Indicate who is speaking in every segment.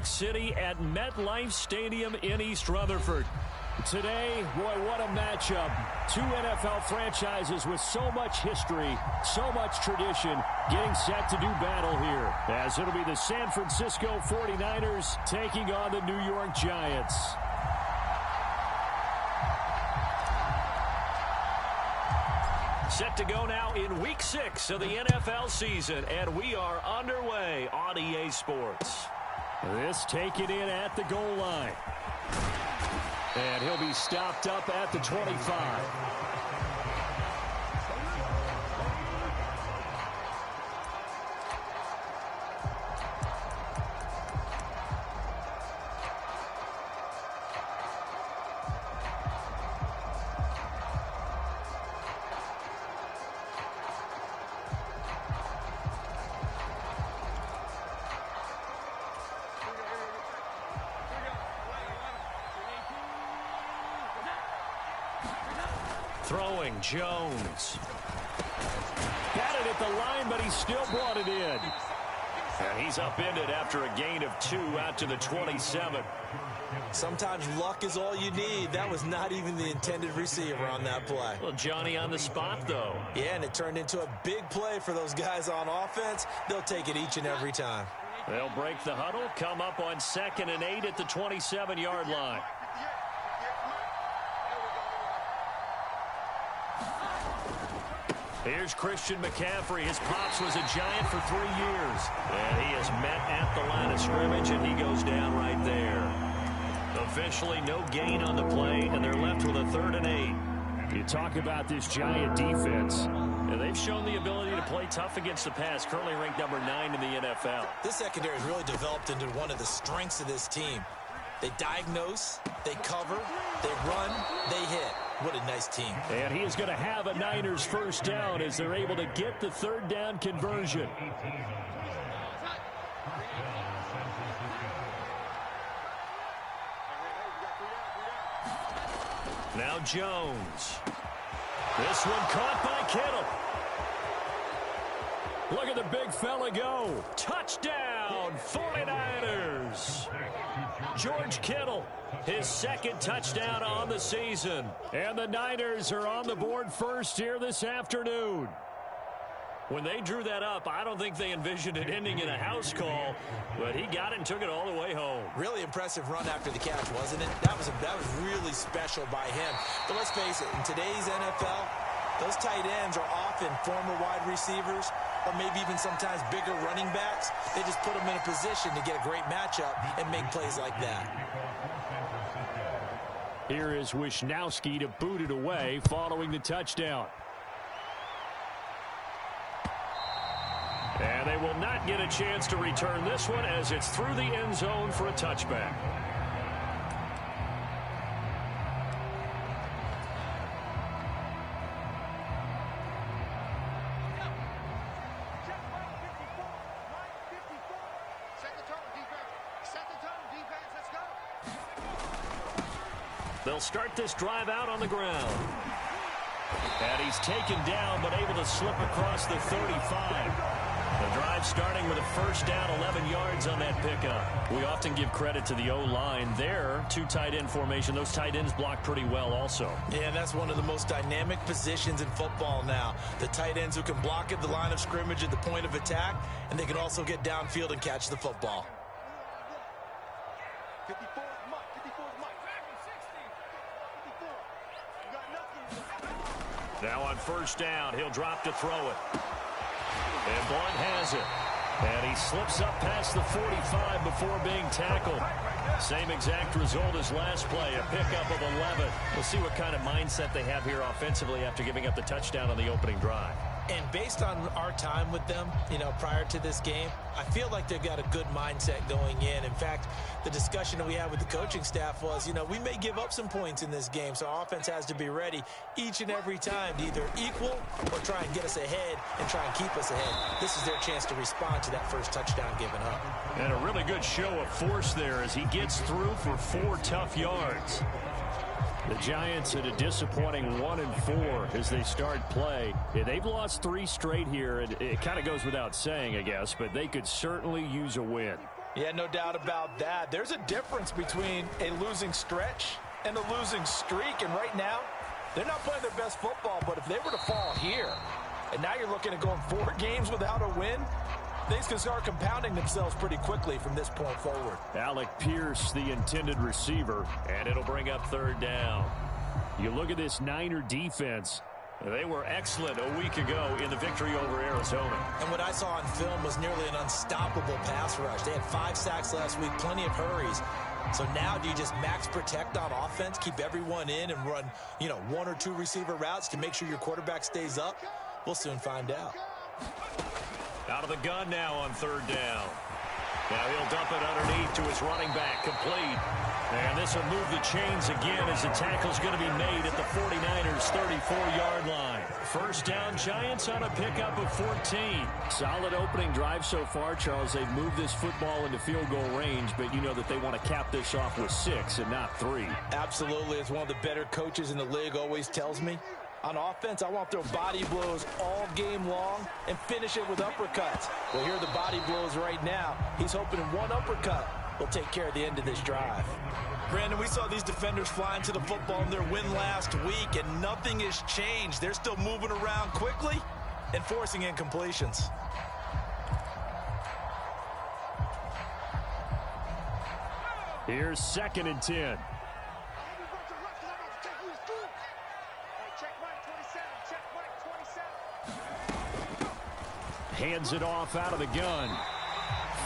Speaker 1: York City at MetLife Stadium in East Rutherford. Today, boy, what a matchup. Two NFL franchises with so much history, so much tradition, getting set to do battle here. As it'll be the San Francisco 49ers taking on the New York Giants. Set to go now in Week 6 of the NFL season, and we are underway on EA Sports. This taken in at the goal line. And he'll be stopped up at the 25. Throwing, Jones. Got it at the line, but he still brought it in. And he's upended after a gain of 2 out to the 27.
Speaker 2: Sometimes luck is all you need. That was not even the intended receiver on that play.
Speaker 1: Well, Johnny on the spot, though.
Speaker 2: Yeah, and it turned into a big play for those guys on offense. They'll take it each and every time.
Speaker 1: They'll break the huddle, come up on 2nd and 8 at the 27-yard line. Here's Christian McCaffrey. His pops was a Giant for 3 years. And he is met at the line of scrimmage, and he goes down right there. Officially no gain on the play, and they're left with a 3rd and 8. You talk about this Giant defense. And they've shown the ability to play tough against the pass, currently ranked number 9 in the NFL.
Speaker 2: This secondary has really developed into one of the strengths of this team. They diagnose, they cover, they run, they hit. What a nice team.
Speaker 1: And he is going to have a Niners first down as they're able to get the 3rd down conversion. Now Jones. This one caught by Kittle. Look at the big fella go. Touchdown, 49ers. George Kittle, his 2nd touchdown on the season. And the Niners are on the board first here this afternoon. When they drew that up, I don't think they envisioned it ending in a house call, but he got it and took it all the way home.
Speaker 2: Really impressive run after the catch, wasn't it? That was really special by him. But let's face it, in today's NFL, those tight ends are often former wide receivers or maybe even sometimes bigger running backs. They just put them in a position to get a great matchup and make plays like that.
Speaker 1: Here is Wisnowski to boot it away following the touchdown. And they will not get a chance to return this one as it's through the end zone for a touchback. They'll start this drive out on the ground. And he's taken down but able to slip across the 35. The drive starting with a first down, 11 yards on that pickup. We often give credit to the O-line there. 2 tight end formation. Those tight ends block pretty well also.
Speaker 2: Yeah, that's one of the most dynamic positions in football now. The tight ends who can block at the line of scrimmage at the point of attack, and they can also get downfield and catch the football.
Speaker 1: Now on first down, he'll drop to throw it. And Blunt has it. And he slips up past the 45 before being tackled. Same exact result as last play, a pickup of 11. We'll see what kind of mindset they have here offensively after giving up the touchdown on the opening drive.
Speaker 2: And based on our time with them, prior to this game, I feel like they've got a good mindset going in. In fact, the discussion that we had with the coaching staff was, we may give up some points in this game, so our offense has to be ready each and every time to either equal or try and get us ahead and try and keep us ahead. This is their chance to respond to that first touchdown given up.
Speaker 1: And a really good show of force there as he gets through for 4 tough yards. The Giants at a disappointing 1-4 as they start play. Yeah, they've lost 3 straight here, and it kind of goes without saying, I guess, but they could certainly use a win.
Speaker 2: Yeah, no doubt about that. There's a difference between a losing stretch and a losing streak. And right now, they're not playing their best football. But if they were to fall here, and now you're looking at going 4 games without a win, things can start compounding themselves pretty quickly from this point forward.
Speaker 1: Alec Pierce, the intended receiver, and it'll bring up 3rd down. You look at this Niner defense. They were excellent a week ago in the victory over Arizona.
Speaker 2: And what I saw on film was nearly an unstoppable pass rush. They had 5 sacks last week, plenty of hurries. So now do you just max protect on offense, keep everyone in and run, 1 or 2 receiver routes to make sure your quarterback stays up? We'll soon find out.
Speaker 1: Out of the gun now on 3rd down. Now he'll dump it underneath to his running back, complete. And this will move the chains again as the tackle's going to be made at the 49ers' 34-yard line. 1st down, Giants on a pickup of 14. Solid opening drive so far, Charles. They've moved this football into field goal range, but you know that they want to cap this off with 6 and not 3.
Speaker 2: Absolutely. As one of the better coaches in the league always tells me, on offense, I want to throw body blows all game long and finish it with uppercuts. Well, here are the body blows right now. He's hoping one uppercut will take care of the end of this drive. Brandon, we saw these defenders fly into the football in their win last week, and nothing has changed. They're still moving around quickly and forcing incompletions.
Speaker 1: Here's 2nd and 10. Hands it off out of the gun.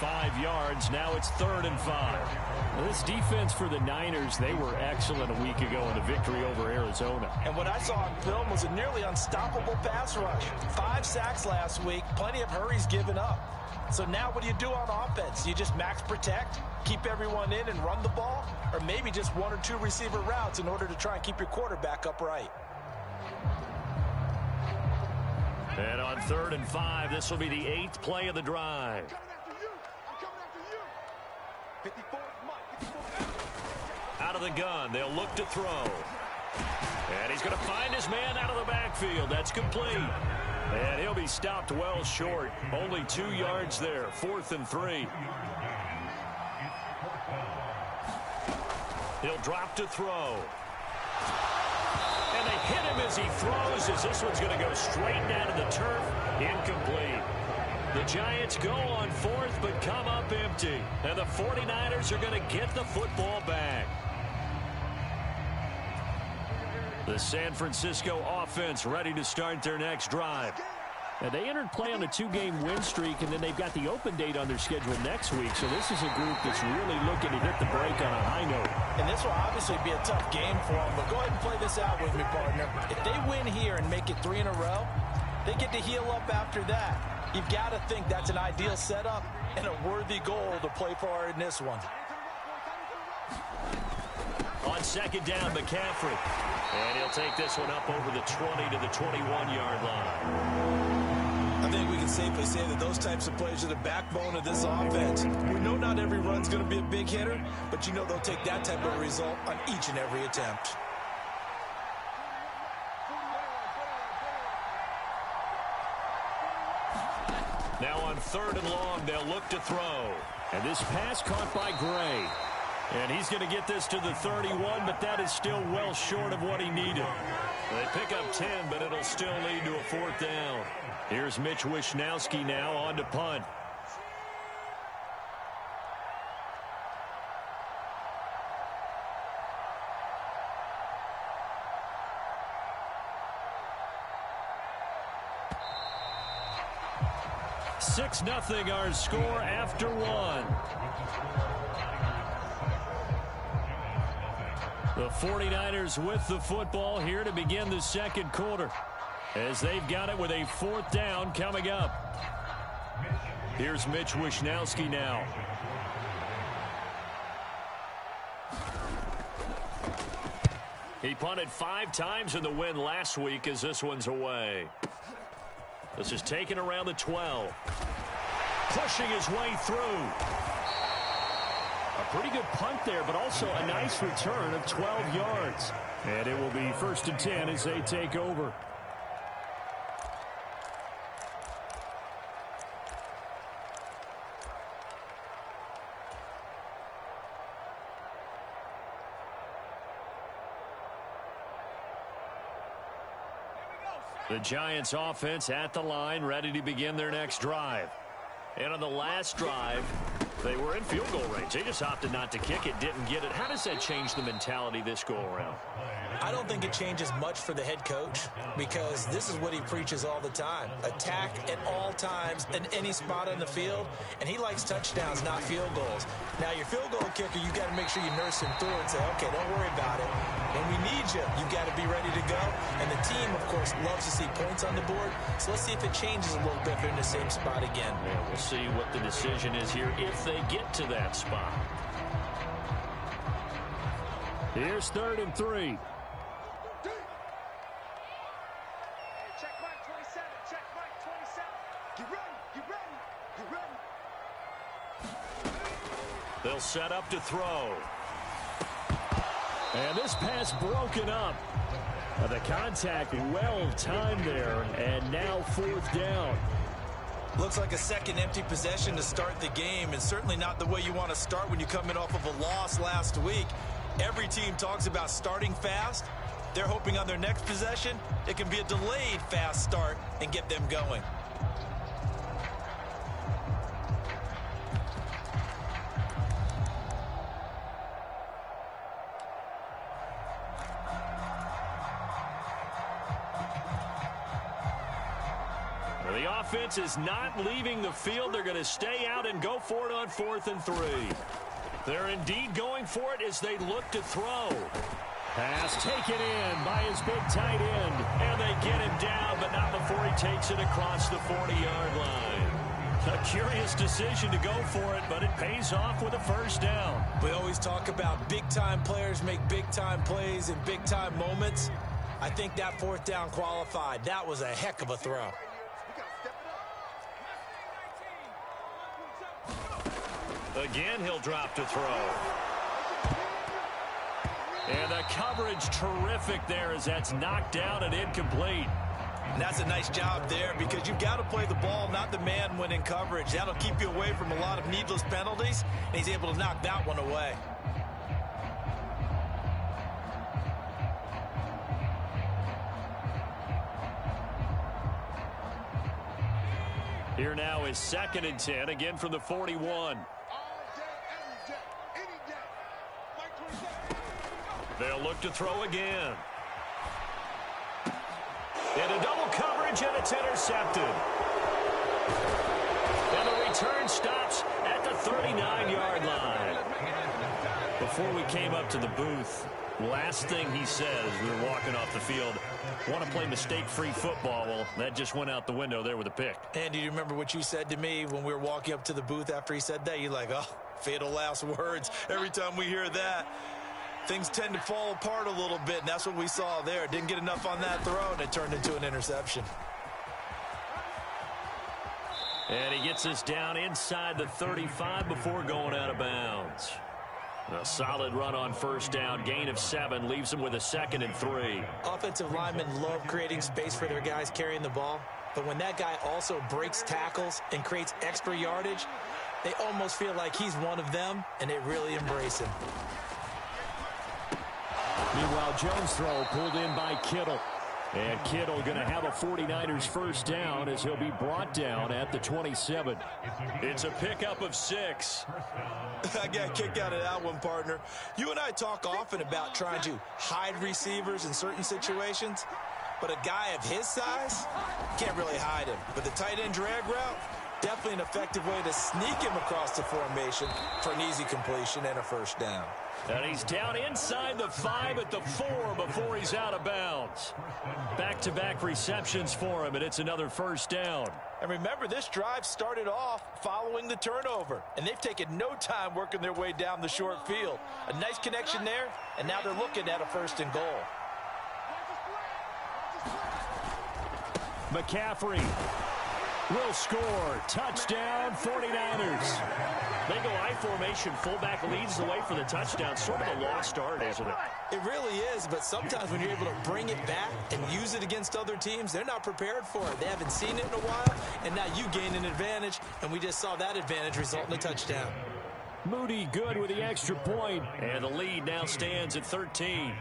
Speaker 1: 5 yards. Now it's 3rd and 5. Well, this defense for the Niners, they were excellent a week ago in the victory over Arizona.
Speaker 2: And what I saw on film was a nearly unstoppable pass rush. 5 sacks last week, plenty of hurries given up. So now what do you do on offense? You just max protect, keep everyone in and run the ball, or maybe just 1 or 2 receiver routes in order to try and keep your quarterback upright.
Speaker 1: And on 3rd and 5, this will be the 8th play of the drive. Out of the gun, they'll look to throw. And he's going to find his man out of the backfield. That's complete. And he'll be stopped well short. Only 2 yards there. 4th and 3. He'll drop to throw. And they hit him as he throws, as this one's going to go straight down to the turf. Incomplete. The Giants go on 4th, but come up empty. And the 49ers are going to get the football back. The San Francisco offense ready to start their next drive. Now, they entered play on a 2-game win streak, and then they've got the open date on their schedule next week. So this is a group that's really looking to hit the break on a high note.
Speaker 2: And this will obviously be a tough game for them, but go ahead and play this out with me, partner. If they win here and make it 3 in a row, they get to heal up after that. You've got to think that's an ideal setup and a worthy goal to play for in this one.
Speaker 1: On 2nd down, McCaffrey. And he'll take this one up over the 20 to the 21-yard line.
Speaker 2: I think we can safely say that those types of plays are the backbone of this offense. We know not every run's going to be a big hitter, but you know they'll take that type of result on each and every attempt.
Speaker 1: Now on 3rd and long, they'll look to throw. And this pass caught by Gray. And he's going to get this to the 31, but that is still well short of what he needed. They pick up 10, but it'll still lead to a 4th down. Here's Mitch Wishnowsky now on to punt. Six 0 our score after 1. The 49ers with the football here to begin the 2nd quarter, as they've got it with a 4th down coming up. Here's Mitch Wishnowsky now. He punted 5 times in the win last week, as this one's away. This is taken around the 12. Pushing his way through. A pretty good punt there, but also a nice return of 12 yards. And it will be 1st and 10 as they take over. The Giants offense at the line, ready to begin their next drive. And on the last drive, they were in field goal range. They just opted not to kick it, didn't get it. How does that change the mentality this go-around?
Speaker 2: I don't think it changes much for the head coach because this is what he preaches all the time. Attack at all times in any spot on the field, and he likes touchdowns, not field goals. Now, your field goal kicker, you got to make sure you nurse him through and say, okay, don't worry about it. When we need you, you got to be ready to go. And the team, of course, loves to see points on the board. So let's see if it changes a little bit if they're in the same spot again.
Speaker 1: Yeah, we'll see what the decision is here if they get to that spot. Here's 3rd and 3. They'll set up to throw. And this pass broken up. The contact well timed there, and now 4th down.
Speaker 2: Looks like a second empty possession to start the game, and certainly not the way you want to start when you're coming off of a loss last week. Every team talks about starting fast. They're hoping on their next possession, it can be a delayed fast start and get them going.
Speaker 1: The offense is not leaving the field. They're going to stay out and go for it on 4th and 3. They're indeed going for it as they look to throw. Pass taken in by his big tight end. And they get him down, but not before he takes it across the 40-yard line. A curious decision to go for it, but it pays off with a 1st down.
Speaker 2: We always talk about big-time players make big-time plays in big-time moments. I think that 4th down qualified. That was a heck of a throw.
Speaker 1: Again, he'll drop to throw. And the coverage terrific there as that's knocked down and incomplete.
Speaker 2: And that's a nice job there because you've got to play the ball, not the man when in coverage. That'll keep you away from a lot of needless penalties, and he's able to knock that one away.
Speaker 1: Here now is 2nd and 10, again from the 41. They'll look to throw again. And a double coverage, and it's intercepted. And the return stops at the 39-yard line. Before we came up to the booth, last thing he said as we were walking off the field, want to play mistake-free football. Well, that just went out the window there with a pick.
Speaker 2: And do you remember what you said to me when we were walking up to the booth after he said that? You're like, oh, fatal last words. Every time we hear that, things tend to fall apart a little bit, and that's what we saw there. Didn't get enough on that throw, and it turned into an interception.
Speaker 1: And he gets us down inside the 35 before going out of bounds. A solid run on 1st down, gain of 7, leaves them with a 2nd and 3.
Speaker 2: Offensive linemen love creating space for their guys carrying the ball, but when that guy also breaks tackles and creates extra yardage, they almost feel like he's one of them, and they really embrace him.
Speaker 1: Meanwhile, Jones' throw pulled in by Kittle. And Kittle going to have a 49ers 1st down as he'll be brought down at the 27. It's a pickup of 6.
Speaker 2: I got a kick out of that one, partner. You and I talk often about trying to hide receivers in certain situations, but a guy of his size can't really hide him. But the tight end drag route, definitely an effective way to sneak him across the formation for an easy completion and a 1st down.
Speaker 1: And he's down inside the 5 at the 4 before he's out of bounds. Back-to-back receptions for him, and it's another 1st down.
Speaker 2: And remember, this drive started off following the turnover, and they've taken no time working their way down the short field. A nice connection there, and now they're looking at a 1st and goal.
Speaker 1: McCaffrey will score. Touchdown, 49ers. They go I formation. Fullback leads the way for the touchdown. Sort of a lost art, isn't it?
Speaker 2: It really is, but sometimes when you're able to bring it back and use it against other teams, they're not prepared for it. They haven't seen it in a while, and now you gain an advantage, and we just saw that advantage result in a touchdown.
Speaker 1: Moody good with the extra point, and the lead now stands at 13.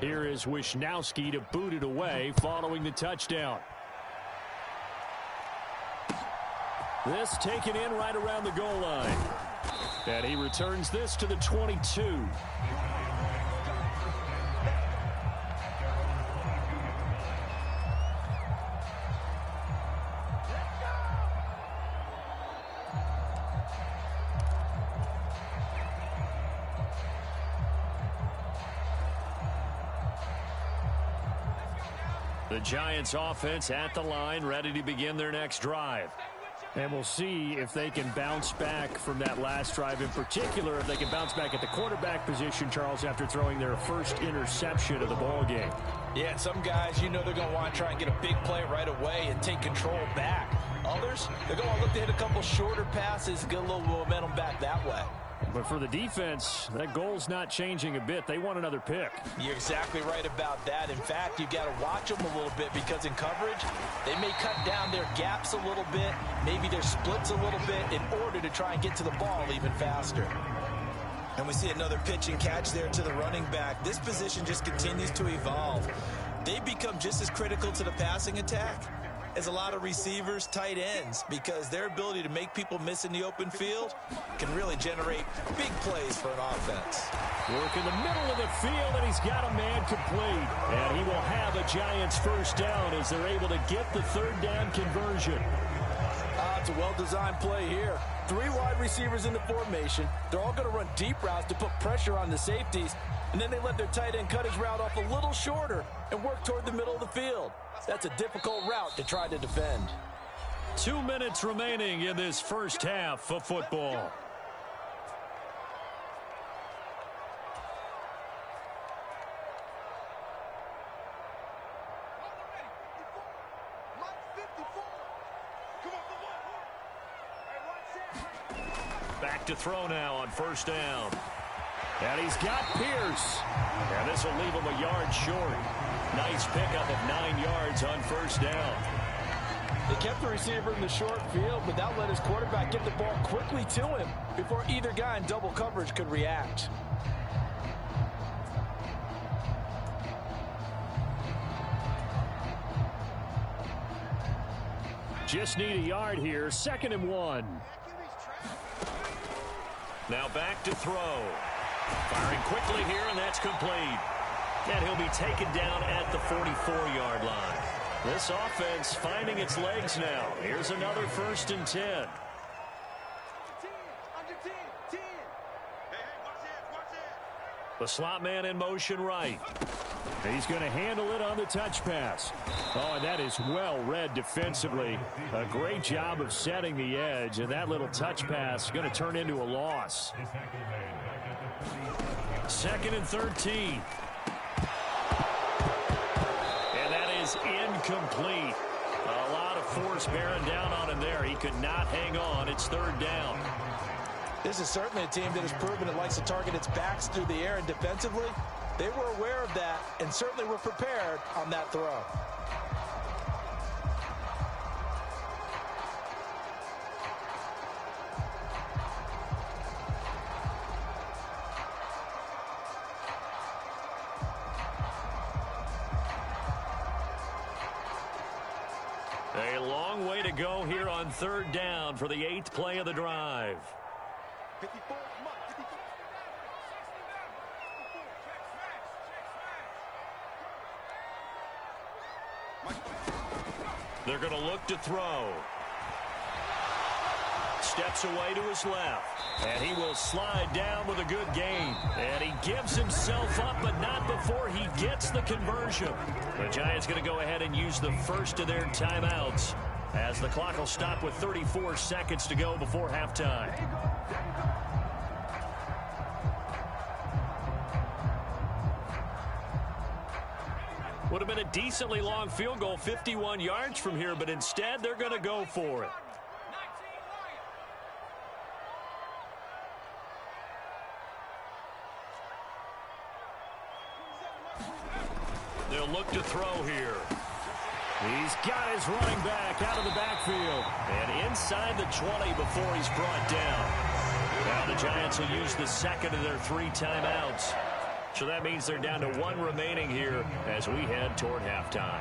Speaker 1: Here is Wishnowsky to boot it away following the touchdown. This taken in right around the goal line. And he returns this to the 22. The Giants offense at the line, ready to begin their next drive. And we'll see if they can bounce back from that last drive in particular, if they can bounce back at the quarterback position, Charles, after throwing their first interception of the ball game.
Speaker 2: Yeah, some guys, you know they're going to want to try and get a big play right away and take control back. Others, they're going to want to look to hit a couple shorter passes and get a little momentum back that way.
Speaker 1: But for the defense, that goal's not changing a bit. They want another pick.
Speaker 2: You're exactly right about that. In fact, you've got to watch them a little bit because in coverage, they may cut down their gaps a little bit, maybe their splits a little bit in order to try and get to the ball even faster. And we see another pitch and catch there to the running back. This position just continues to evolve. They become just as critical to the passing attack as a lot of receivers, tight ends, because their ability to make people miss in the open field can really generate big plays for an offense.
Speaker 1: Work in the middle of the field, and he's got a man complete. And he will have a Giants first down as they're able to get the third down conversion.
Speaker 2: It's a well-designed play here. 3 wide receivers in the formation. They're all going to run deep routes to put pressure on the safeties, and then they let their tight end cut his route off a little shorter and work toward the middle of the field. That's a difficult route to try to defend.
Speaker 1: 2 minutes remaining in this first half of football. Back to throw now on first down. And he's got Pierce. And this will leave him a yard short. Nice pickup of 9 yards on first down.
Speaker 2: They kept the receiver in the short field, but that let his quarterback get the ball quickly to him before either guy in double coverage could react.
Speaker 1: Just need a yard here. 2nd and 1. Now back to throw. Firing quickly here, and that's complete. And he'll be taken down at the 44-yard line. This offense finding its legs now. Here's another 1st and 10. The slot man in motion right. He's going to handle it on the touch pass. Oh, and that is well read defensively. A great job of setting the edge, and that little touch pass is going to turn into a loss. 2nd and 13. And that is incomplete. A lot of force bearing down on him there. He could not hang on. It's 3rd down.
Speaker 2: This is certainly a team that has proven it likes to target its backs through the air, and defensively, they were aware of that and certainly were prepared on that throw.
Speaker 1: A long way to go here on 3rd down for the 8th play of the drive.
Speaker 3: 54, come on, 54.
Speaker 1: They're going to look to throw. Steps away to his left. And he will slide down with a good gain. And he gives himself up, but not before he gets the conversion. The Giants going to go ahead and use the first of their timeouts, as the clock will stop with 34 seconds to go before halftime. Would have been a decently long field goal, 51 yards from here, but instead they're going to go for it. They'll look to throw here. He's got his running back out of the backfield. And inside the 20 before he's brought down. Now the Giants will use the second of their 3 timeouts. So that means they're down to 1 remaining here as we head toward halftime.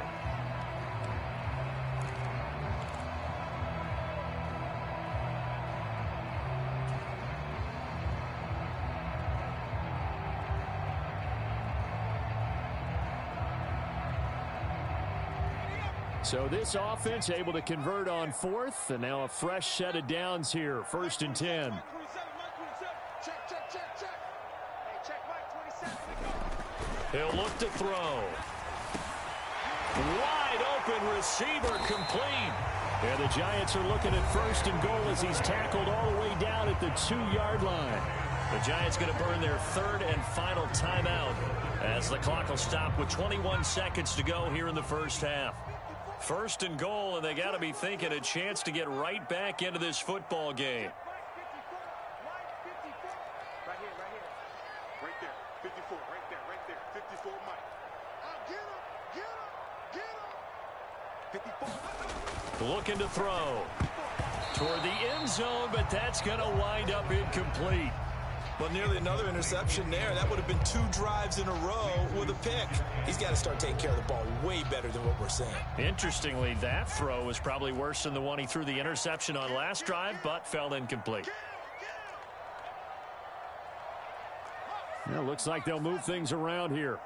Speaker 4: So this offense able to convert on 4th, and now a fresh set of downs here. 1st and 10.
Speaker 1: He'll look to throw. Wide open receiver complete.
Speaker 4: And the Giants are looking at 1st and goal as he's tackled all the way down at the 2-yard line.
Speaker 1: The Giants going to burn their 3rd and final timeout as the clock will stop with 21 seconds to go here in the first half. 1st and goal, and they got to be thinking a chance to get right back into this football game.
Speaker 3: Right there, 54, right there, 54, Mike. Get him, 54.
Speaker 1: Looking to throw toward the end zone, but that's going to wind up incomplete.
Speaker 2: Well, nearly another interception there. That would have been 2 drives in a row with a pick. He's got to start taking care of the ball way better than what we're seeing.
Speaker 1: Interestingly, that throw was probably worse than the one he threw the interception on last drive, but fell incomplete.
Speaker 4: Well, looks like they'll move things around here.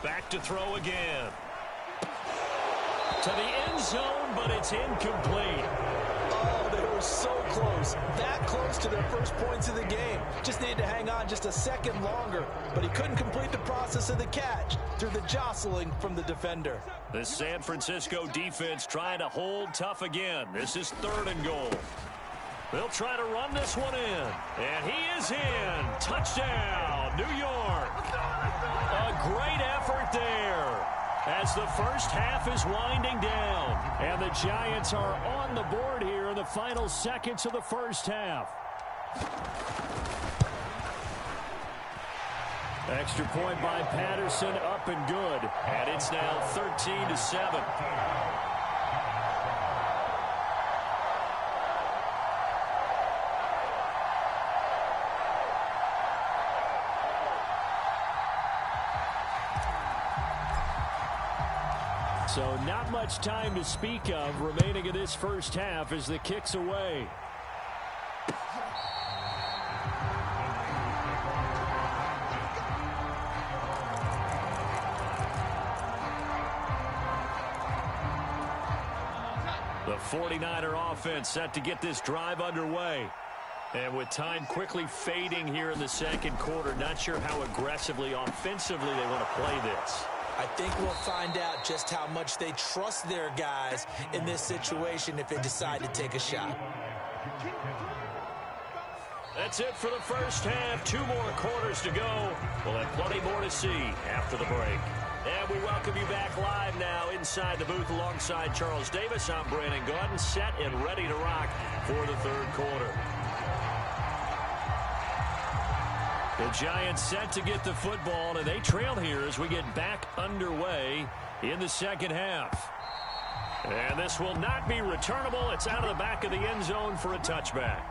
Speaker 1: Back to throw again. To the end zone, but it's incomplete.
Speaker 2: Oh, they were so close. That close to their first points of the game. Just needed to hang on just a second longer, but he couldn't complete the process of the catch through the jostling from the defender.
Speaker 1: The San Francisco defense trying to hold tough again. This is 3rd and goal. They'll try to run this one in. And he is in. Touchdown, New York. A great effort there as the first half is winding down.
Speaker 4: And the Giants are on the board here in the final seconds of the first half. Extra point by Patterson, up and good.
Speaker 1: And it's now 13-7.
Speaker 4: So not much time to speak of remaining in this first half as the kick's away.
Speaker 1: The 49er offense set to get this drive underway. And with time quickly fading here in the second quarter, not sure how aggressively, offensively they want to play this.
Speaker 2: I think we'll find out just how much they trust their guys in this situation if they decide to take a shot.
Speaker 1: That's it for the first half. 2 more quarters to go. We'll have plenty more to see after the break. And we welcome you back live now inside the booth alongside Charles Davis. I'm Brandon Gaudin, set and ready to rock for the 3rd quarter. The Giants set to get the football, and they trail here as we get back underway in the second half. And this will not be returnable. It's out of the back of the end zone for a touchback.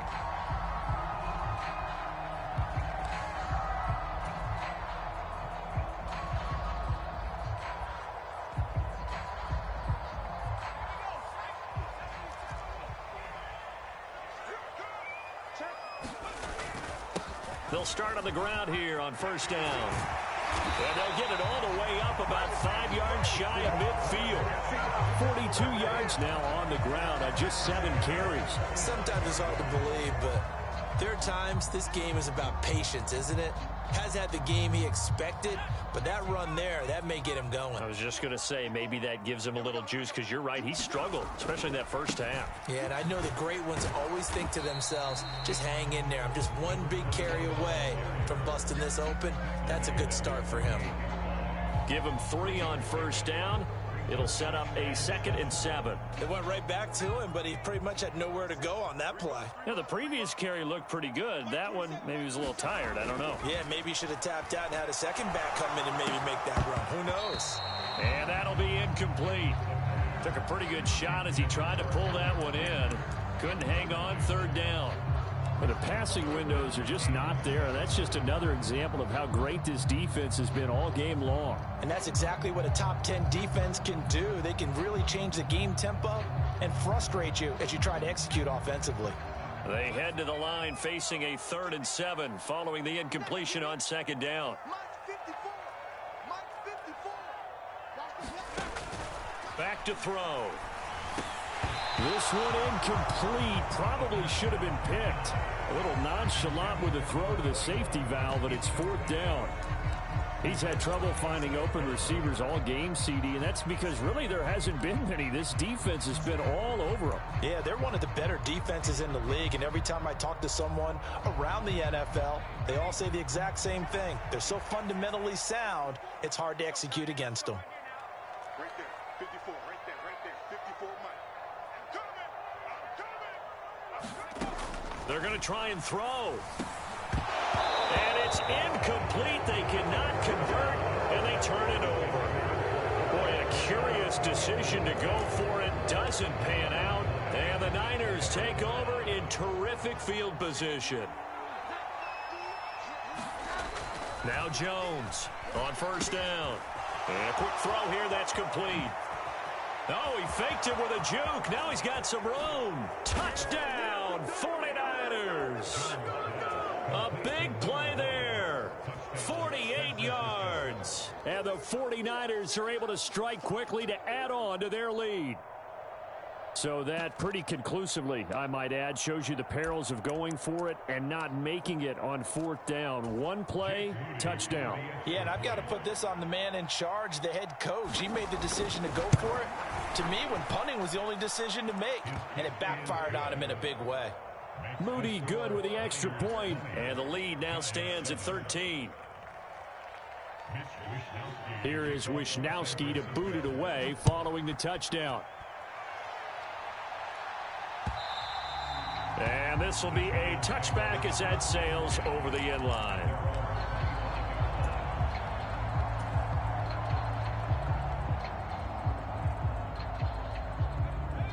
Speaker 1: They'll start on the ground here on 1st down. And they'll get it all the way up about 5 yards shy of midfield.
Speaker 4: 42 yards now on the ground on just 7 carries.
Speaker 2: Sometimes it's hard to believe, but there are times this game is about patience, isn't it? Has had the game he expected, but that run there, that may get him going.
Speaker 1: I was just going to say, maybe that gives him a little juice, because you're right, he struggled, especially in that first half.
Speaker 2: Yeah, and I know the great ones always think to themselves, just hang in there. I'm just one big carry away from busting this open. That's a good start for him.
Speaker 1: Give him 3 on 1st down. It'll set up a 2nd and 7.
Speaker 2: It went right back to him, but he pretty much had nowhere to go on that play.
Speaker 1: Yeah, the previous carry looked pretty good. That one, maybe he was a little tired. I don't know.
Speaker 2: Yeah, maybe he should have tapped out and had a second back come in and maybe make that run. Who knows?
Speaker 1: And that'll be incomplete. Took a pretty good shot as he tried to pull that one in. Couldn't hang on third down.
Speaker 4: But the passing windows are just not there. That's just another example of how great this defense has been all game long.
Speaker 2: And that's exactly what a top 10 defense can do. They can really change the game tempo and frustrate you as you try to execute offensively.
Speaker 1: They head to the line facing a 3rd and 7 following the incompletion on 2nd down. Back to throw.
Speaker 4: This one incomplete. Probably should have been picked. A little nonchalant with the throw to the safety valve, but it's 4th down. He's had trouble finding open receivers all game, CD, and that's because really there hasn't been many. This defense has been all over them.
Speaker 2: Yeah, they're one of the better defenses in the league, and every time I talk to someone around the NFL, they all say the exact same thing. They're so fundamentally sound, it's hard to execute against them.
Speaker 3: Right there, 54, right there, 54 Mike.
Speaker 1: They're going to try and throw. And it's incomplete. They cannot convert, and they turn it over. Boy, a curious decision to go for it. Doesn't pan out. And the Niners take over in terrific field position. Now Jones on 1st down. And a quick throw here. That's complete. Oh, he faked it with a juke. Now he's got some room. Touchdown, 49ers. A big play there. 48 yards.
Speaker 4: And the 49ers are able to strike quickly to add on to their lead. So that pretty conclusively, I might add, shows you the perils of going for it and not making it on 4th down. One play, touchdown.
Speaker 2: Yeah, and I've got to put this on the man in charge, the head coach. He made the decision to go for it. To me, when punting was the only decision to make, and it backfired on him in a big way.
Speaker 4: Moody good with the extra point.
Speaker 1: And the lead now stands at 13.
Speaker 4: Here is Wishnowsky to boot it away following the touchdown.
Speaker 1: And this will be a touchback as that sails over the end line.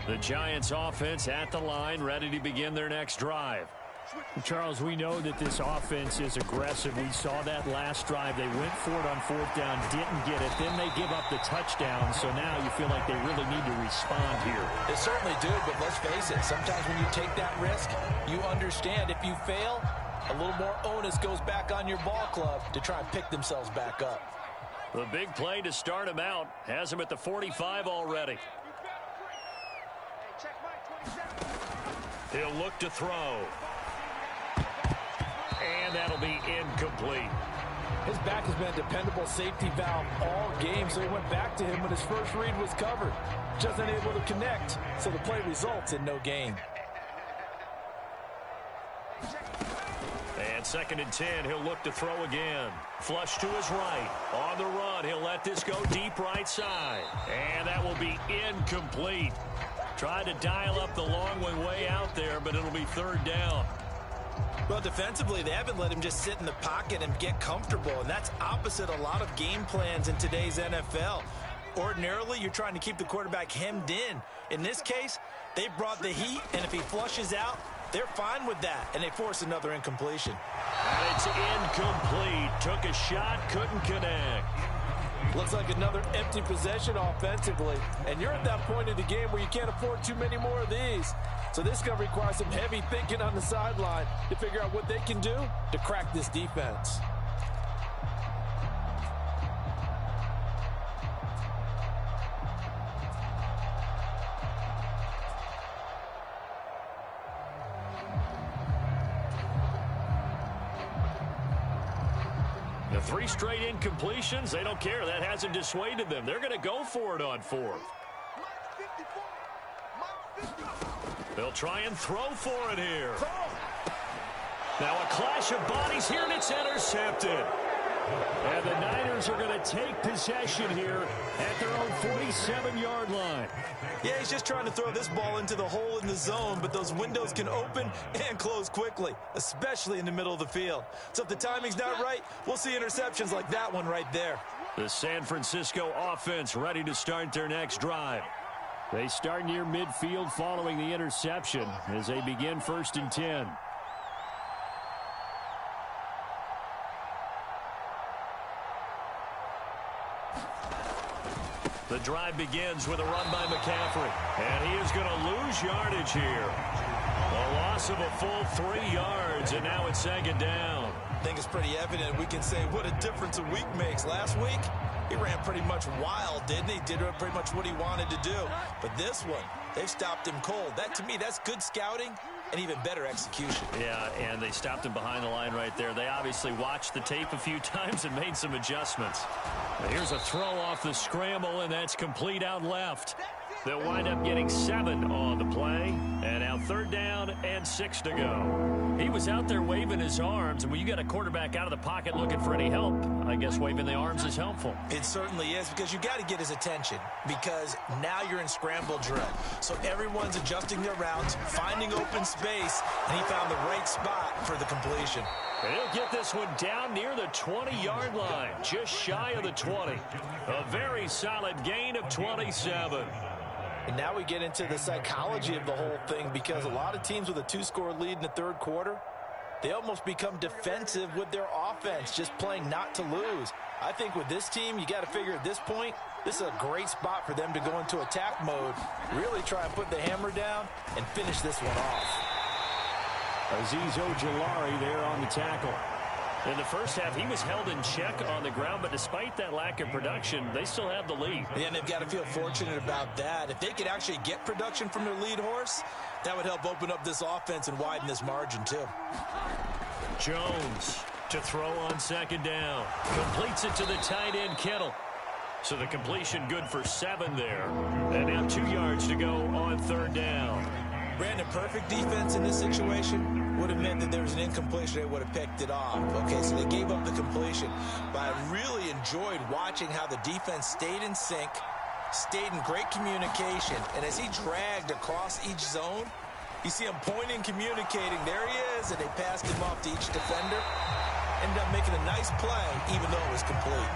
Speaker 1: The Giants offense at the line, ready to begin their next drive.
Speaker 4: Charles, we know that this offense is aggressive. We saw that last drive. They went for it on 4th down, didn't get it. Then they give up the touchdown. So now you feel like they really need to respond here.
Speaker 2: They certainly do, but let's face it. Sometimes when you take that risk, you understand if you fail, a little more onus goes back on your ball club to try and pick themselves back up.
Speaker 1: The big play to start him out has him at the 45 already. He'll look to throw. And that'll be incomplete.
Speaker 2: His back has been a dependable safety valve all game, so he went back to him when his first read was covered. Just unable to connect, so the play results in no gain.
Speaker 1: And 2nd and 10, he'll look to throw again. Flush to his right. On the run, he'll let this go deep right side. And that will be incomplete. Tried to dial up the long way out there, but it'll be 3rd down.
Speaker 2: Well, defensively, they haven't let him just sit in the pocket and get comfortable, and that's opposite a lot of game plans in today's NFL. Ordinarily, you're trying to keep the quarterback hemmed in. In this case, they brought the heat, and if he flushes out, they're fine with that, and they force another incompletion.
Speaker 1: And it's incomplete. Took a shot, couldn't connect.
Speaker 2: Looks like another empty possession offensively, and you're at that point in the game where you can't afford too many more of these. So this is going to require some heavy thinking on the sideline to figure out what they can do to crack this defense.
Speaker 1: The 3 straight incompletions, they don't care. That hasn't dissuaded them. They're going to go for it on 4th. They'll try and throw for it here. Now a clash of bodies here, and it's intercepted.
Speaker 4: And the Niners are going to take possession here at their own 47-yard line.
Speaker 2: Yeah, he's just trying to throw this ball into the hole in the zone, but those windows can open and close quickly, especially in the middle of the field. So if the timing's not right, we'll see interceptions like that one right there.
Speaker 1: The San Francisco offense ready to start their next drive.
Speaker 4: They start near midfield following the interception as they begin 1st and 10.
Speaker 1: The drive begins with a run by McCaffrey, and he is going to lose yardage here. A loss of a full 3 yards, and now it's 2nd down.
Speaker 2: I think it's pretty evident. We can say what a difference a week makes. Last week, he ran pretty much wild, didn't he? Did pretty much what he wanted to do. But this one, they've stopped him cold. That, to me, that's good scouting and even better execution.
Speaker 1: Yeah, and they stopped him behind the line right there. They obviously watched the tape a few times and made some adjustments. Now here's a throw off the scramble, and that's complete out left. They'll wind up getting 7 on the play. And now 3rd down and 6 to go. He was out there waving his arms, and when you got a quarterback out of the pocket looking for any help, I guess waving the arms is helpful.
Speaker 2: It certainly is, because you got to get his attention, because now you're in scramble drill. So everyone's adjusting their routes, finding open space, and he found the right spot for the completion.
Speaker 1: And he'll get this one down near the 20-yard line, just shy of the 20. A very solid gain of 27.
Speaker 2: And now we get into the psychology of the whole thing, because a lot of teams with a 2-score lead in the 3rd quarter, they almost become defensive with their offense, just playing not to lose. I think with this team, you got to figure at this point, this is a great spot for them to go into attack mode, really try and put the hammer down and finish this one off.
Speaker 4: Azeez Ojulari there on the tackle.
Speaker 1: In the first half, he was held in check on the ground, but despite that lack of production, they still have the lead.
Speaker 2: Yeah, and they've got to feel fortunate about that. If they could actually get production from their lead horse, that would help open up this offense and widen this margin too.
Speaker 1: Jones to throw on 2nd down. Completes it to the tight end, Kittle. So the completion good for 7 there. And now 2 yards to go on 3rd down.
Speaker 2: Brandon, perfect defense in this situation would have meant that there was an incompletion. They would have picked it off. Okay, so they gave up the completion. But I really enjoyed watching how the defense stayed in sync, stayed in great communication. And as he dragged across each zone, you see him pointing, communicating. There he is, and they passed him off to each defender. Ended up making a nice play, even though it was complete.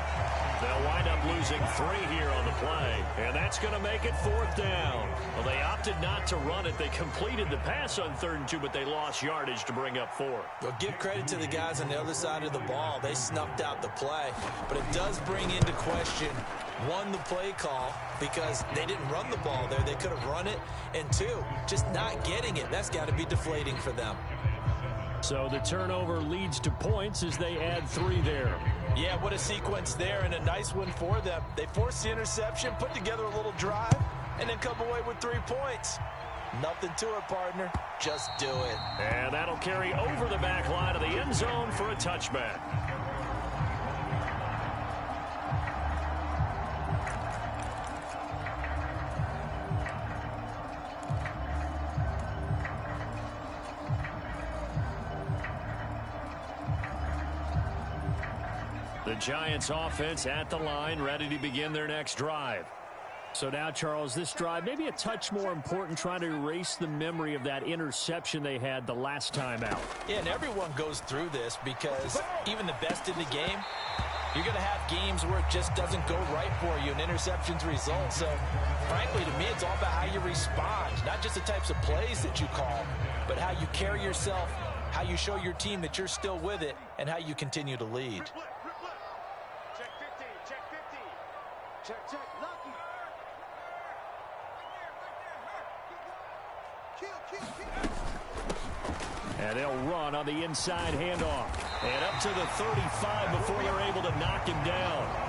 Speaker 1: They'll wind up losing 3 here on the play, and that's going to make it 4th down. Well, they opted not to run it. They completed the pass on 3rd and 2, but they lost yardage to bring up 4.
Speaker 2: Well, give credit to the guys on the other side of the ball. They snuffed out the play, but it does bring into question, 1, the play call, because they didn't run the ball there. They could have run it, and 2, just not getting it. That's got to be deflating for them.
Speaker 4: So the turnover leads to points as they add 3 there.
Speaker 2: Yeah, what a sequence there, and a nice one for them. They forced the interception, put together a little drive, and then come away with 3 points. Nothing to it, partner. Just do it.
Speaker 1: And that'll carry over the back line of the end zone for a touchback. The Giants offense at the line, ready to begin their next drive.
Speaker 4: So now, Charles, this drive maybe a touch more important, trying to erase the memory of that interception they had the last time out.
Speaker 2: Yeah, and everyone goes through this, because even the best in the game, you're going to have games where it just doesn't go right for you, and interceptions result. So, frankly, to me, it's all about how you respond, not just the types of plays that you call, but how you carry yourself, how you show your team that you're still with it, and how you continue to lead.
Speaker 3: Check 15, check 15. Check, Lucky.
Speaker 4: And they'll run on the inside handoff.
Speaker 1: And up to the 35 before they're able to knock him down.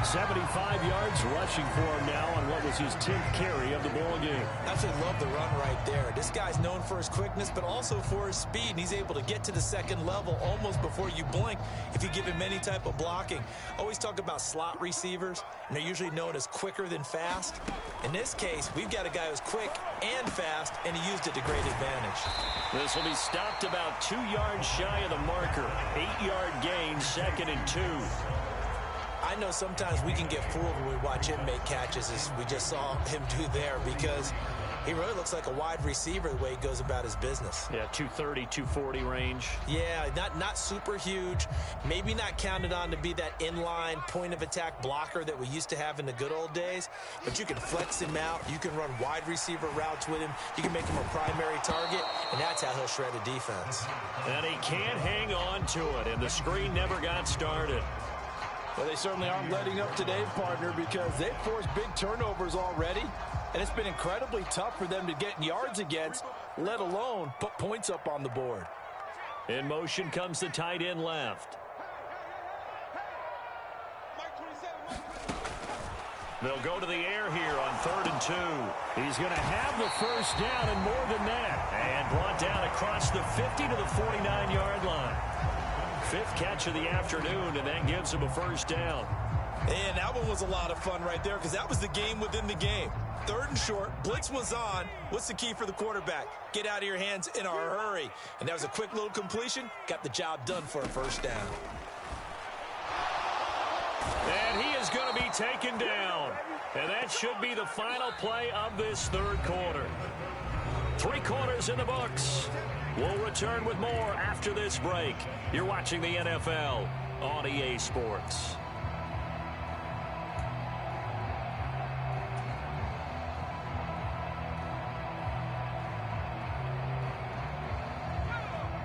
Speaker 4: 75 yards rushing for him now on what was his 10th carry of the ball game.
Speaker 2: Absolutely love the run right there. This guy's known for his quickness, but also for his speed. And he's able to get to the second level almost before you blink if you give him any type of blocking. Always talk about slot receivers, and they're usually known as quicker than fast. In this case, we've got a guy who's quick and fast, and he used it to great advantage.
Speaker 1: This will be stopped about 2 yards shy of the marker. 8-yard gain, 2nd and 2.
Speaker 2: I know sometimes we can get fooled when we watch him make catches, as we just saw him do there, because He really looks like a wide receiver the way he goes about his business.
Speaker 1: Yeah, 230, 240 range.
Speaker 2: Yeah, not super huge. Maybe not counted on to be that inline point-of-attack blocker that we used to have in the good old days. But you can flex him out. You can run wide receiver routes with him. You can make him a primary target, and that's how he'll shred a defense.
Speaker 1: And he can't hang on to it, and the screen never got started.
Speaker 5: Well, they certainly aren't letting up today, partner, because they've forced big turnovers already. And it's been incredibly tough for them to get yards against, let alone put points up on the board.
Speaker 1: In motion comes the tight end left. They'll go to the air here on 3rd and 2.
Speaker 4: He's going to have the first down and more than that.
Speaker 1: And brought down across the 50 to the 49-yard line. 5th catch of the afternoon, and that gives him a first down.
Speaker 2: And that one was a lot of fun right there because that was the game within the game. 3rd and short, blitz was on. What's the key for the quarterback? Get out of your hands in a hurry. And that was a quick little completion. Got the job done for a first down.
Speaker 1: And he is going to be taken down. And that should be the final play of this 3rd quarter. 3 quarters in the books. We'll return with more after this break. You're watching the NFL on EA Sports.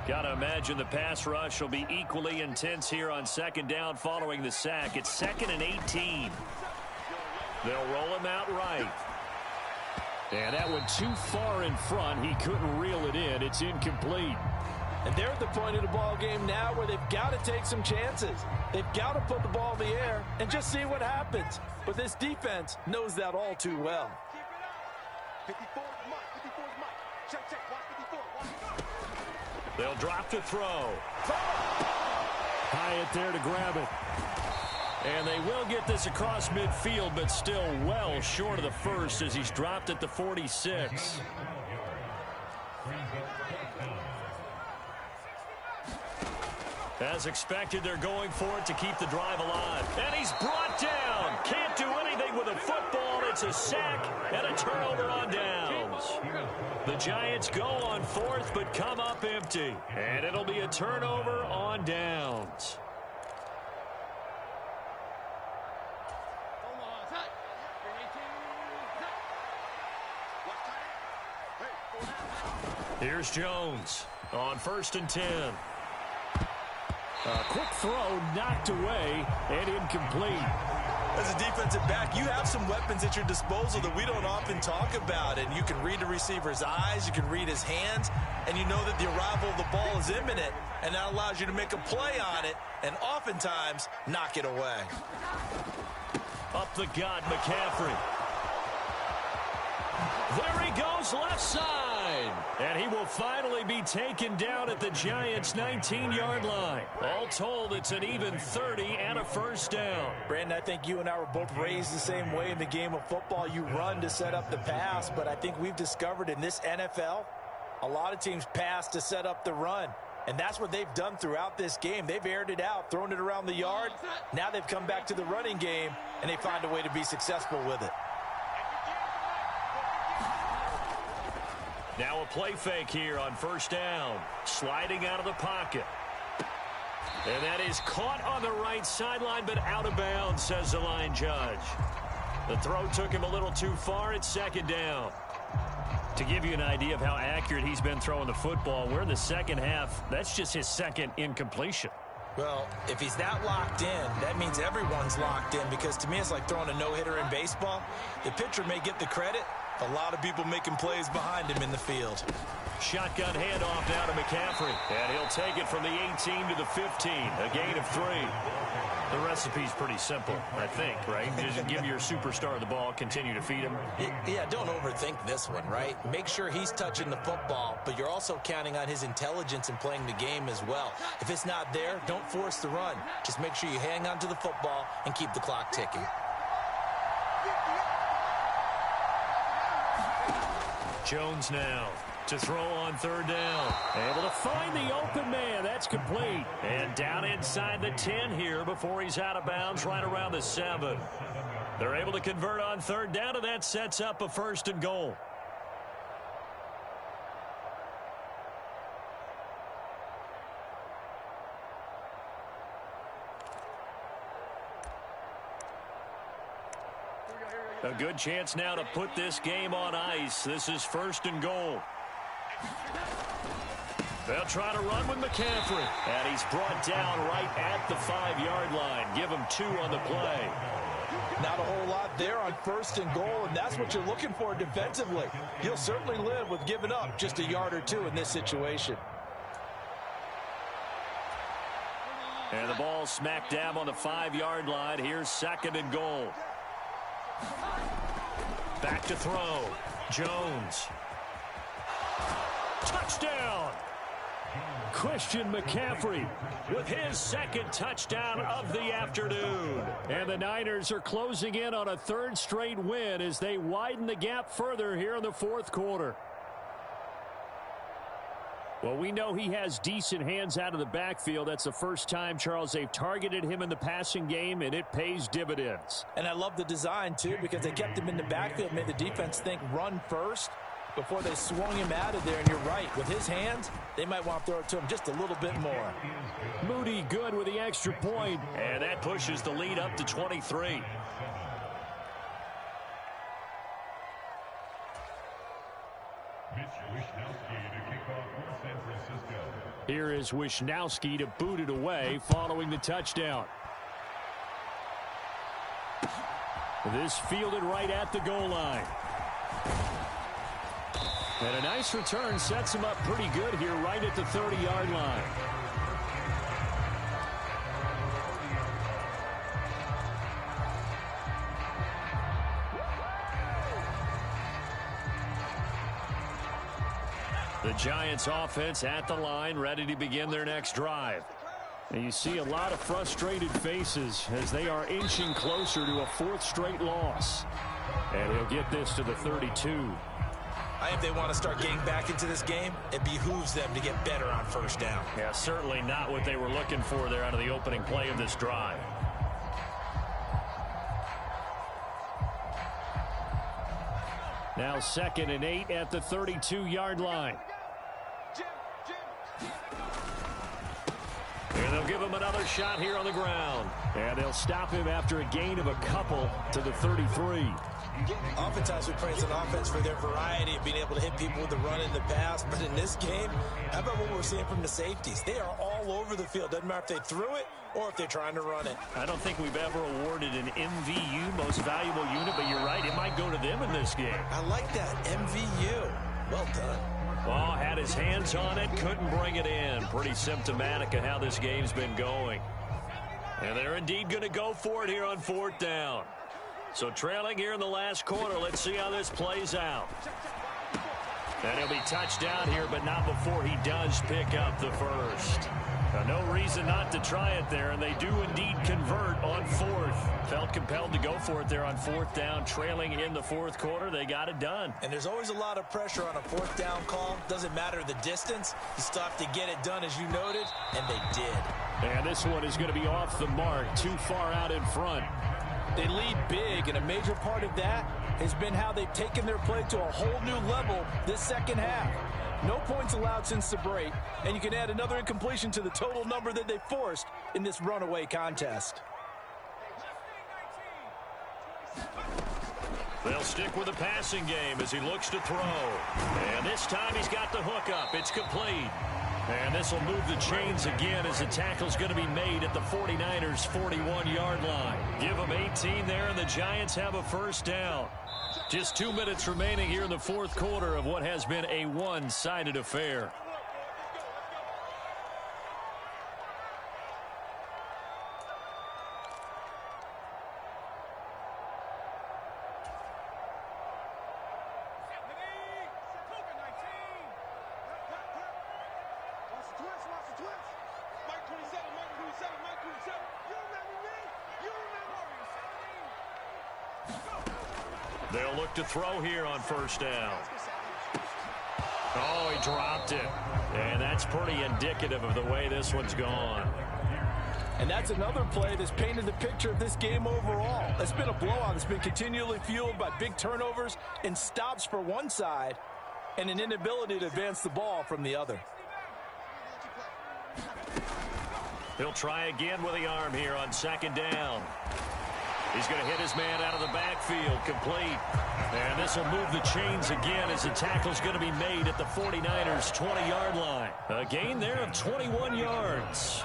Speaker 1: Gotta imagine the pass rush will be equally intense here on 2nd down following the sack. It's 2nd and 18. They'll roll him out right.
Speaker 4: And that went too far in front. He couldn't reel it in. It's incomplete.
Speaker 5: And they're at the point of the ball game now where they've got to take some chances. They've got to put the ball in the air and just see what happens. But this defense knows that all too well.
Speaker 3: 54 is Mike. 54 is Mike. Check. Watch 54. Watch.
Speaker 1: They'll drop to throw.
Speaker 4: Hyatt there to grab it.
Speaker 1: And they will get this across midfield, but still well short of the first as he's dropped at the 46. As expected, they're going for it to keep the drive alive. And he's brought down. Can't do anything with a football. It's a sack and a turnover on downs. The Giants go on 4th, but come up empty. And it'll be a turnover on downs. Here's Jones on 1st and 10.
Speaker 4: A quick throw knocked away and incomplete.
Speaker 2: As a defensive back, you have some weapons at your disposal that we don't often talk about. And you can read the receiver's eyes, you can read his hands, and you know that the arrival of the ball is imminent. And that allows you to make a play on it and oftentimes knock it away.
Speaker 1: Up the gut, McCaffrey. There he goes, left side. And he will finally be taken down at the Giants' 19-yard line. All told, it's an even 30 and a first down.
Speaker 2: Brandon, I think you and I were both raised the same way in the game of football. You run to set up the pass, but I think we've discovered in this NFL, a lot of teams pass to set up the run. And that's what they've done throughout this game. They've aired it out, thrown it around the yard. Now they've come back to the running game, and they find a way to be successful with it.
Speaker 1: Now a play fake here on 1st down. Sliding out of the pocket. And that is caught on the right sideline, but out of bounds, says the line judge. The throw took him a little too far. It's 2nd down. To give you an idea of how accurate he's been throwing the football, we're in the 2nd half. That's just his 2nd incompletion.
Speaker 2: Well, if he's that locked in, that means everyone's locked in, because to me it's like throwing a no-hitter in baseball. The pitcher may get the credit, a lot of people making plays behind him in the field.
Speaker 1: Shotgun handoff now to McCaffrey. And he'll take it from the 18 to the 15. A gain of 3. The recipe's pretty simple, I think, right? Just give your superstar the ball, continue to feed him.
Speaker 2: Yeah, don't overthink this one, right? Make sure he's touching the football, but you're also counting on his intelligence in playing the game as well. If it's not there, don't force the run. Just make sure you hang on to the football and keep the clock ticking.
Speaker 1: Jones now to throw on 3rd down.
Speaker 4: Able to find the open man. That's complete.
Speaker 1: And down inside the 10 here before he's out of bounds right around the 7. They're able to convert on 3rd down, and that sets up a 1st and goal. A good chance now to put this game on ice. This is 1st and goal. They'll try to run with McCaffrey. And he's brought down right at the 5-yard line. Give him 2 on the play.
Speaker 5: Not a whole lot there on 1st and goal, and that's what you're looking for defensively. He'll certainly live with giving up just a yard or 2 in this situation.
Speaker 1: And the ball smack dab on the 5-yard line. Here's 2nd and goal. Back to throw. Jones. Touchdown!
Speaker 4: Christian McCaffrey
Speaker 1: With his 2nd touchdown of the afternoon.
Speaker 4: And the Niners are closing in on a 3rd straight win as they widen the gap further here in the 4th quarter. Well, we know he has decent hands out of the backfield. That's the first time, Charles, they've targeted him in the passing game, and it pays dividends.
Speaker 5: And I love the design, too, because they kept him in the backfield, made the defense think run first before they swung him out of there. And you're right, with his hands, they might want to throw it to him just a little bit more.
Speaker 4: Moody good with the extra point.
Speaker 1: And that pushes the lead up to 23.
Speaker 4: Here is Wisnowski to boot it away following the touchdown. This fielded right at the goal line. And a nice return sets him up pretty good here right at the 30-yard line.
Speaker 1: The Giants offense at the line, ready to begin their next drive.
Speaker 4: And you see a lot of frustrated faces as they are inching closer to a 4th straight loss. And he'll get this to the 32.
Speaker 2: I think they want to start getting back into this game. It behooves them to get better on 1st down.
Speaker 1: Yeah, certainly not what they were looking for there out of the opening play of this drive.
Speaker 4: Now 2nd and 8 at the 32-yard line.
Speaker 1: And they'll give him another shot here on the ground.
Speaker 4: And they'll stop him after a gain of a couple to the 33.
Speaker 2: Oftentimes we praise an offense for their variety of being able to hit people with the run in the pass. But in this game, how about what we're seeing from the safeties? They are all over the field. Doesn't matter if they threw it or if they're trying to run it.
Speaker 1: I don't think we've ever awarded an MVU, most valuable unit, but you're right, it might go to them in this game.
Speaker 2: I like that. MVU. Well done.
Speaker 1: Oh, had his hands on it, couldn't bring it in. Pretty symptomatic of how this game's been going. And they're indeed going to go for it here on 4th down. So trailing here in the last quarter, let's see how this plays out. And he'll be touched down here, but not before he does pick up the first. Now, no reason not to try it there, and they do indeed convert on 4th. Felt compelled to go for it there on 4th down, trailing in the 4th quarter. They got it done.
Speaker 2: And there's always a lot of pressure on a 4th down call. Doesn't matter the distance. You still have to get it done, as you noted, and they did.
Speaker 4: And this one is going to be off the mark, too far out in front.
Speaker 5: They lead big, and a major part of that has been how they've taken their play to a whole new level this 2nd half. No points allowed since the break, and you can add another incompletion to the total number that they forced in this runaway contest.
Speaker 1: They'll stick with the passing game as he looks to throw. And this time he's got the hook up. It's complete. And this will move the chains again as the tackle's going to be made at the 49ers' 41-yard line. Give them 18 there, and the Giants have a 1st down. Just 2 minutes remaining here in the 4th quarter of what has been a one-sided affair. They'll look to throw here on 1st down. Oh, he dropped it. And that's pretty indicative of the way this one's gone.
Speaker 5: And that's another play that's painted the picture of this game overall. It's been a blowout. It's been continually fueled by big turnovers and stops for one side and an inability to advance the ball from the other.
Speaker 1: He'll try again with the arm here on 2nd down. He's going to hit his man out of the backfield, complete. And this will move the chains again as the tackle's going to be made at the 49ers' 20-yard line. A gain there of 21 yards.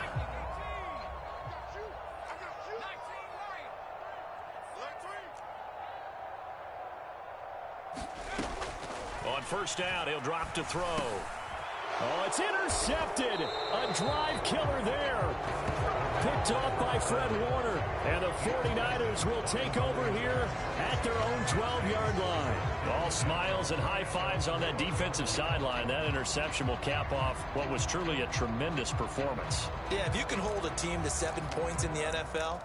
Speaker 1: On first down, he'll drop to throw.
Speaker 4: Oh, it's intercepted. A drive killer there. Picked off by Fred Warner. And the 49ers will take over here at their own 12-yard line.
Speaker 1: All smiles and high fives on that defensive sideline. That interception will cap off what was truly a tremendous performance.
Speaker 2: Yeah, if you can hold a team to 7 points in the NFL,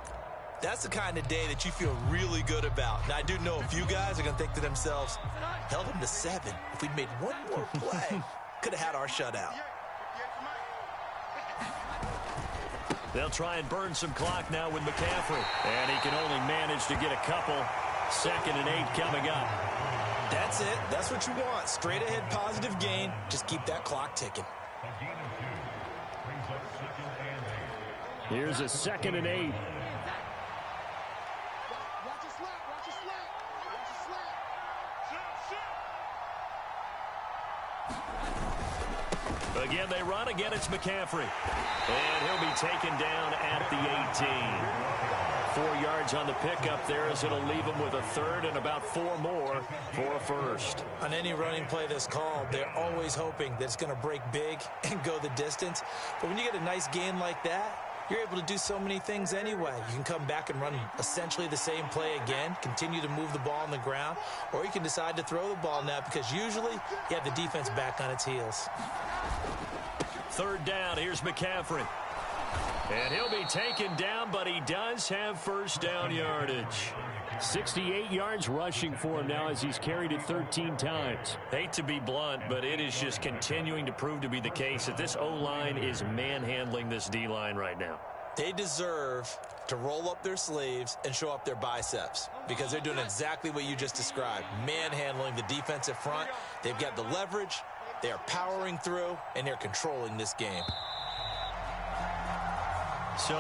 Speaker 2: that's the kind of day that you feel really good about. Now, I do know a few guys are going to think to themselves, held them to 7. If we'd made one more play, could have had our shutout.
Speaker 1: They'll try and burn some clock now with McCaffrey. And he can only manage to get a couple. 2nd and 8 coming up.
Speaker 2: That's it. That's what you want. Straight ahead positive gain. Just keep that clock ticking.
Speaker 4: Here's a 2nd and 8.
Speaker 1: Again, they run. Again, it's McCaffrey. And he'll be taken down at the 18. 4 yards on the pickup there as it'll leave him with a 3rd and about 4 more for a 1st.
Speaker 2: On any running play that's called, they're always hoping that it's going to break big and go the distance. But when you get a nice gain like that, you're able to do so many things anyway. You can come back and run essentially the same play again, continue to move the ball on the ground, or you can decide to throw the ball now because usually you have the defense back on its heels.
Speaker 1: 3rd down, here's McCaffrey. And he'll be taken down, but he does have first down yardage.
Speaker 4: 68 yards rushing for him now as he's carried it 13 times.
Speaker 1: Hate to be blunt, but it is just continuing to prove to be the case that this O-line is manhandling this D-line right now.
Speaker 2: They deserve to roll up their sleeves and show up their biceps because they're doing exactly what you just described, manhandling the defensive front. They've got the leverage, they are powering through, and they're controlling this game.
Speaker 1: So